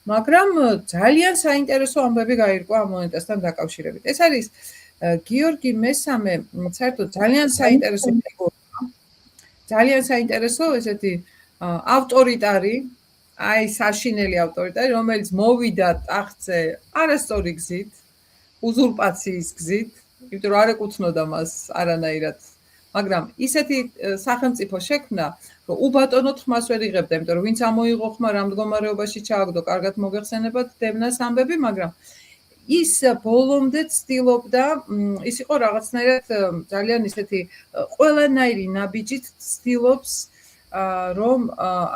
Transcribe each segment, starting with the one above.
მაგრამ ძალიან საინტერესო ამბები გაირკვა ამ მონეტასთან დაკავშირებით. ეს არის გიორგი მესამე, საერთოდ ძალიან საინტერესო ფიგურა. ძალიან საინტერესო ესეთი ავტორიტარი, აი საშინელი ავტორიტარი, რომელიც მოვიდა ტახტზე არასწორი გზით, უზურპაციის გზით, იმიტომ რომ არ ეკუთვნოდა მას არანაირად, მაგრამ ისეთი სახელმწიფო შექმნა, რომ უბატონოდ ხმას ვერ იღებდა, იმიტომ რომ ვინც ამოიღო ხმა, რა მდგომარეობაში ჩააგდო, კარგად მოგეხსენებათ დევნას ამბები, მაგრამ ის ბოლომდე ცდილობდა, ის იყო რაღაცნაირად ძალიან ისეთი ყველანაირი ნაბიჯით ცდილობს, რომ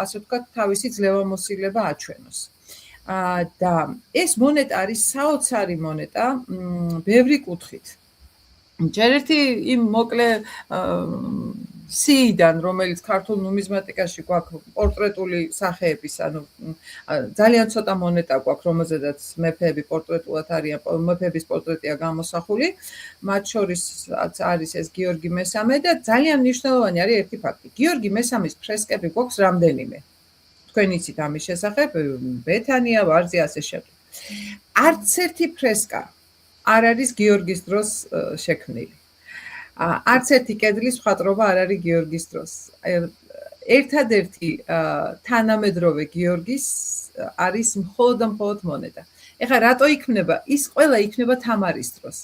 ასე ვთქვათ, თავისი ძლევამოსილება აჩვენოს. და ეს მონეტა არის საოცარი მონეტა, ბევრი კუთხით. ჯერ ერთი იმ მოკლე სიიდან, რომელიც ქართულ ნუმიზმატიკაში გვაქვს პორტრეტული სახეების, ანუ ძალიან ცოტა მონეტა გვაქვს, რომელზედაც მეფეები პორტრეტულად არიან, მეფეების პორტრეტია გამოსახული, მათ შორის არის ეს გიორგი მესამე და ძალიან მნიშვნელოვანი არის ერთი ფაქტი. გიორგი მესამის ფრესკები გვაქვს რამდენიმე. თქვენ იცით ამის შესახებ, ბეთანია, ვარზე, ასე შემდეგ. არც ერთი ფრესკა არ არის გიორგის დროს შექმნილი. არც ერთი კედლის მხატვრობა არ არის გიორგის დროს. ერთადერთი თანამედროვე გიორგის არის მხოლოდ და მხოლოდ მონეტა. ეხლა რატო იქმნება? ის ყველა იქმნება თამარის დროს.